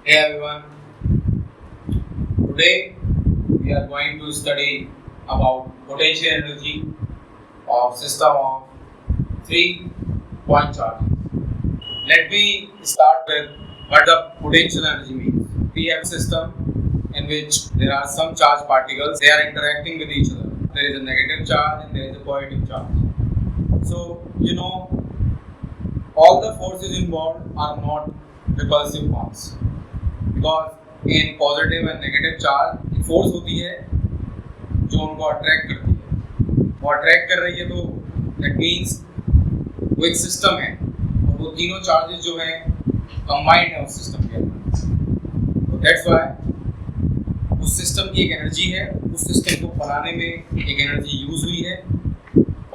Hey everyone, today we are going to study about potential energy of system of 3 point charges. Let me start with what the potential energy means. We have a system in which there are some charged particles, they are interacting with each other. There is a negative charge and there is a positive charge. So, all the forces involved are not repulsive force. Because in positive and negative charge force होती है जो उनको attract करती है। वो attract कर रही है तो दैट मीन्स वो एक सिस्टम है और वो तीनों चार्जेस जो हैं कंबाइंड है उस सिस्टम के अंदर। तो दैट्स व्हाई उस सिस्टम की एक एनर्जी है, उस सिस्टम को बनाने में एक एनर्जी यूज हुई है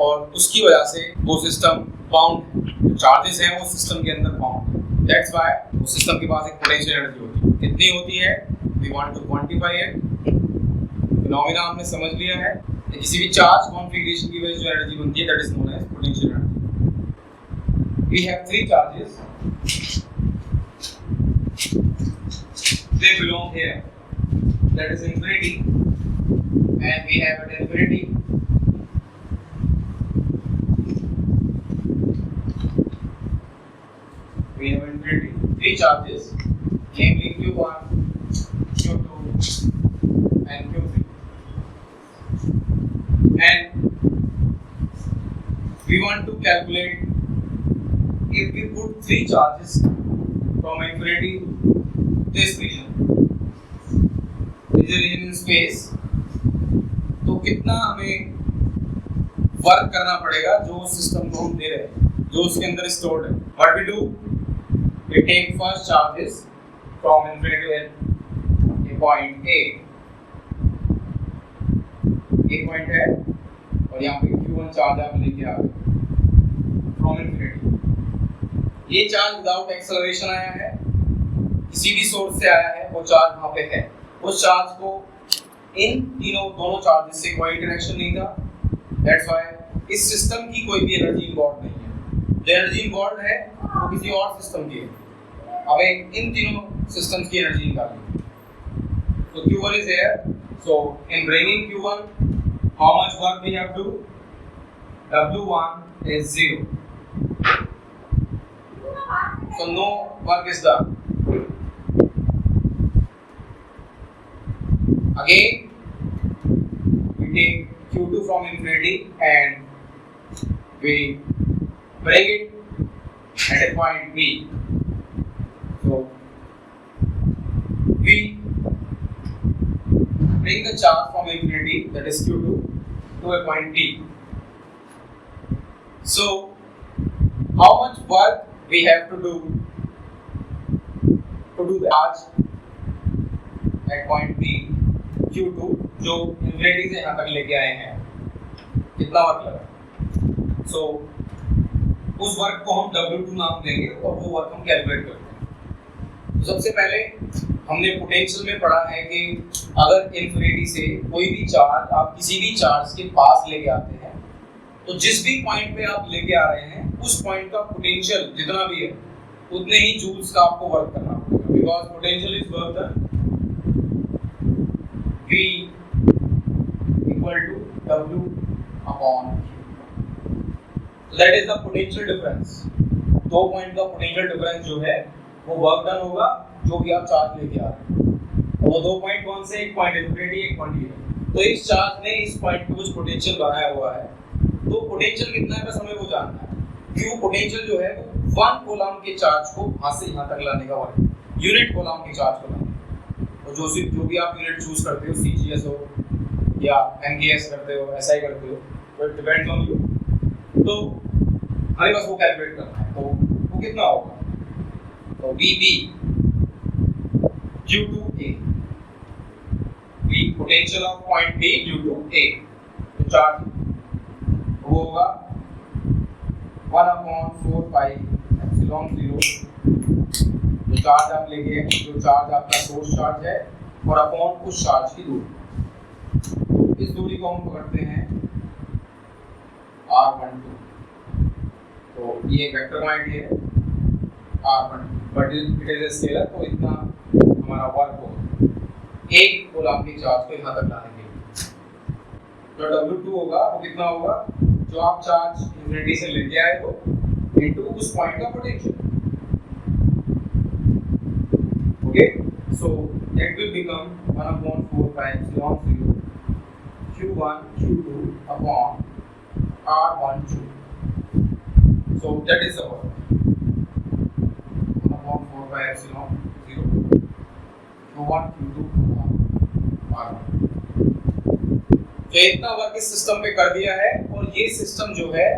और उसकी वजह से वो सिस्टम बाउंड है। चार्जेस हैं वो सिस्टम के अंदर बाउंड है। दैट्स व्हाई उस सिस्टम के पास एक पोटेंशियल एनर्जी होती है। कितनी होती है? We want to quantify it. Phenomena हमने समझ लिया है कि किसी भी चार्ज कॉन्फ़िगरेशन की वजह से जो एनर्जी बनती है that is known as potential energy. We have 3 charges, they belong here, that is infinity, and we have at infinity we have infinity 3 charges, namely Q1, Q2 and Q3, and we want to calculate if we put 3 charges from infinity to this region in space, तो कितना हमें work करना पड़ेगा जो system को हम दे रहे हैं, जो उसके अंदर स्टोर्ड है। What we do? We take first charges from infinity to a point A point है और यहाँ पे Q1 चार्ज आप लेके आ गए from infinity। ये चार्ज विदाउट एक्सेलरेशन आया है, किसी भी सोर्स से आया है, वो चार्ज वहाँ पे है। उस चार्ज को इन दोनों चार्जेस से कोई इंटरेक्शन नहीं था। दैट्स व्हाई इस सिस्टम की कोई भी एनर्जी इन्वॉल्व नहीं है। जो एनर्जी इन्वॉल्व है वो किसी और सिस्टम की है। हमें इन तीनों सिस्टम्स की एनर्जी निकालनी है। So Q1 is here. So in bringing Q1, how much work we have to do? W1 is 0. So no work is done. Again, we take Q2 from infinity and we bring it at a point B. So we bring the charge from infinity, that is Q2, to a point D. So how much work we have to do the charge at point B Q2 जो infinity से यहाँ तक लेके आए हैं, कितना work लगा? So उस वर्क को हम W2 नाम देंगे और वो वर्क हम कैलकुलेट करते हैं। तो सबसे पहले हमने पोटेंशियल में पढ़ा है कि अगर इन्फिनिटी से कोई भी चार्ज आप किसी भी चार्ज के पास लेके आते हैं तो जिस भी पॉइंट पे आप लेके आ रहे हैं उस पॉइंट का पोटेंशियल जितना भी है उतने ही जूल्स का आपको वर्क करना पड़ेगा। Because potential is work done V equal to W upon Q. So that is the potential difference. दो पॉइंट का पोटेंशियल डिफरेंस जो है वो वर्क डन होगा जो भी आप चार्ज लेके आ रहे हैं। और वो दो पॉइंट कौन से? एक पॉइंट इन्फिनिटी, एक पॉइंट ये। तो इस चार्ज ने इस पॉइंट पे कुछ पोटेंशियल बनाया हुआ है, तो पोटेंशियल कितना है बस हमें वो जानना है। Q पोटेंशियल जो है वो 1 कूलम के चार्ज को वहां से यहाँ तक लाने का वर्क, यूनिट कूलम के चार्ज को लाने। और जो भी आप यूनिट चूज करते हो, CGS हो या MGS करते हो, SI करते हो, तो इट डिपेंड्स ऑन यू। तो हमें बस वो कैलकुलेट करना है, तो वो कितना होगा? तो VB due to A, V potential of point B due to A, तो चार्ज वो होगा 1/4 pi epsilon 0। जो चार्ज आप लेके, जो चार्ज आपका सोर्स चार्ज है और अपॉन उस चार्ज की दूरी, तो इस दूरी को हम पकड़ते हैं r12। तो ये वेक्टर क्वांटिटी है r12, but it is a scalar, तो इतना हमारा वर्क होगा एक कूलम के चार्ज को यहाँ तक लाने के लिए। जो W2 होगा वो कितना होगा, जो आप चार्ज इन्फिनिटी से लेके आए हो इनटू उस पॉइंट का potential. Okay, so that will become 1/4π0 Q1 Q2 upon R12. So that is the work. 1/4π0 Q1 Q2 R1। तो इतना वर्क इस सिस्टम पे कर दिया है और ये सिस्टम जो है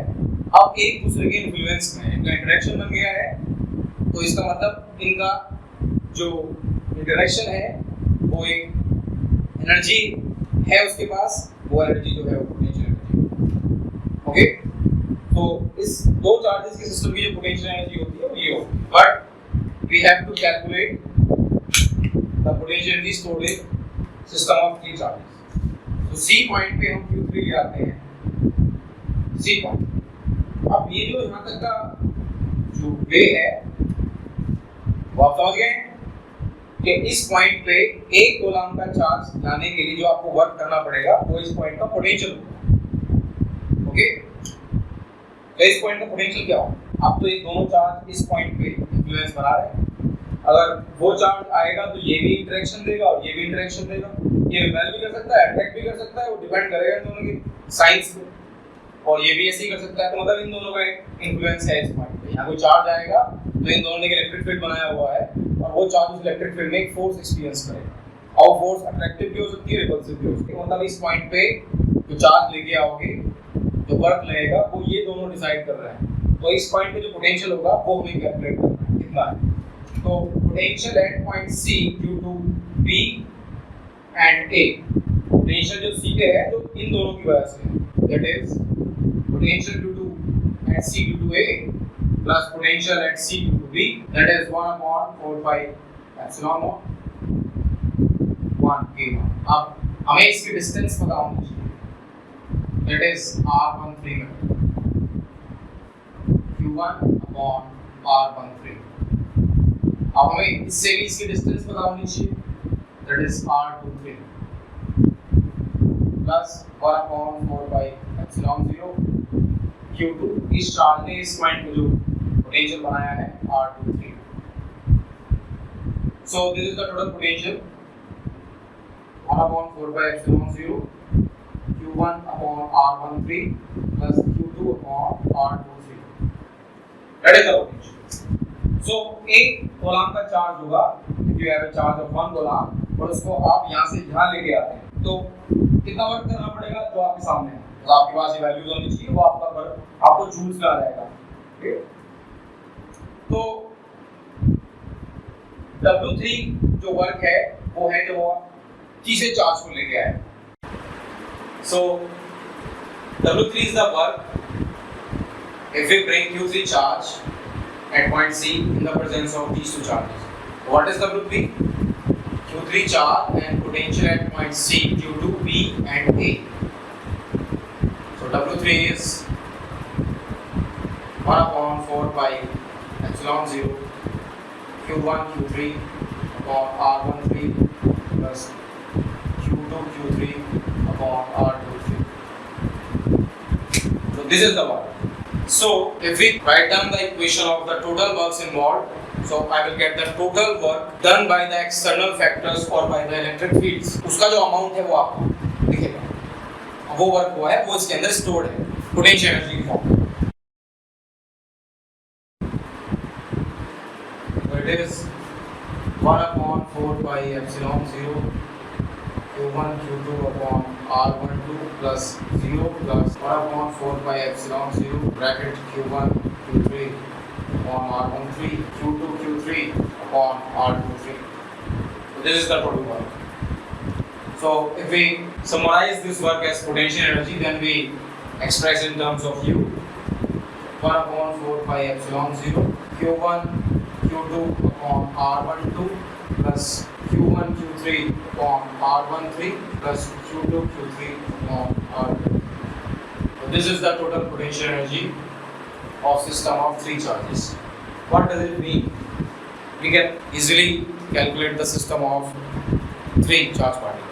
अब एक दूसरे के इन्फ्लुएंस में है, इनका इंटरेक्शन बन गया है। तो इसका मतलब इनका जो इंटरेक्शन है वो एक एनर्जी है उसके पास, वो एनर्जी जो है वो पोटेंशियल एनर्जी। ओके, तो इस दो चार्जेस के सिस्टम की जो पोटेंशियल एनर्जी होती है वो ये होती है, but we have to calculate the potential energy stored in system of three charges. तो सी पॉइंट पे हम Q3 ले आते हैं, सी पॉइंट। अब ये जो यहाँ तक का जो वे है वो आप समझ गए कि इस पॉइंट पे एक कूलम का चार्ज लाने के लिए जो आपको वर्क करना पड़ेगा वो इस पॉइंट का पोटेंशियल होगा। ओके, तो इस पॉइंट का पोटेंशियल क्या होगा, आप तो ये दोनों चार्ज इस पॉइंट पे इन्फ्लुएंस बना रहे हैं। अगर वो चार्ज आएगा तो ये भी इंटरेक्शन देगा और ये भी इंटरेक्शन देगा, ये रिपेल भी कर सकता है, अट्रैक्ट भी कर सकता है, वो डिपेंड करेगा इन दोनों की साइंस पे। और ये भी ऐसे ही कर सकता है, तो मतलब इन दोनों का इन्फ्लुएंस है इस पॉइंट पे। यहाँ कोई चार्ज आएगा तो इन दोनों ने इलेक्ट्रिक फील्ड बनाया हुआ है और वो चार्ज उस इलेक्ट्रिक फील्ड में एक फोर्स एक्सपीरियंस करेगा और फोर्स अट्रैक्टिव भी हो सकती है, रिपल्सिव भी हो सकती है। मतलब इस पॉइंट पे जो चार्ज लेके आओगे, जो वर्क लगेगा, वो ये दोनों डिसाइड कर रहे हैं। तो इस पॉइंट पे जो पोटेंशियल होगा वो हमें कैलकुलेट करना है कितना है। तो potential at point C due to B and A, potential जो C पे है जो इन दोनों की वजह से है, that is potential due to at C due to A plus potential at C due to B, that is 1/4π0 1 K1। अब हमें इसकी डिस्टेंस पता होनी चाहिए, दैट इज R13 Q1/R13। अब हमें इससे भी इसकी डिस्टेंस पता होनी चाहिए, that is R23 plus 1/4π0 Q2। इस चार्ज ने इस पॉइंट पे जो पोटेंशियल बनाया है R23। So this is the total potential 1/4π0 Q1/R13 plus Q2/R23, that is the potential. So एक कूलम का चार्ज होगा, if you have a charge of 1 coulomb और उसको आप यहाँ से यहाँ लेके आते हैं तो कितना वर्क करना पड़ेगा जो आपके सामने है। तो आपके पास ये वैल्यूज होनी चाहिए, वो आपका वर्क आपको जूल्स में आ जाएगा। ओके, तो W3 जो वर्क है वो है जो तीसरे चार्ज को लेके आए। So W3 is the work if we bring Q3 charge at point C in the presence of these two charges. What is W3? Q3 charge and potential at point C due to B and A. So W3 is 1/4π0 Q1 Q3 upon R13 plus Q2 Q3 upon R23. So this is the work. So if we write down the equation of the total works involved, so I will get the total work done by the external factors or by the electric fields. उसका जो amount है वो आपको दिखेगा, वो work हुआ है वो इसके अंदर स्टोर्ड है पोटेंशियल एनर्जी की फॉर्म में। So it is 1/4π0 Q1 Q2 upon R12 plus 0 plus 1/4π0 bracket Q1 Q3 upon R13 Q2 Q3 upon R23. So this is the total work. So if we summarize this work as potential energy, then we express in terms of U 1/4π0 Q1 Q2 upon R12 plus Q1 Q3 upon R13 plus Q2 Q3 upon R2. So this is the total potential energy of system of three charges. What does it mean? We can easily calculate the system of three charge particles.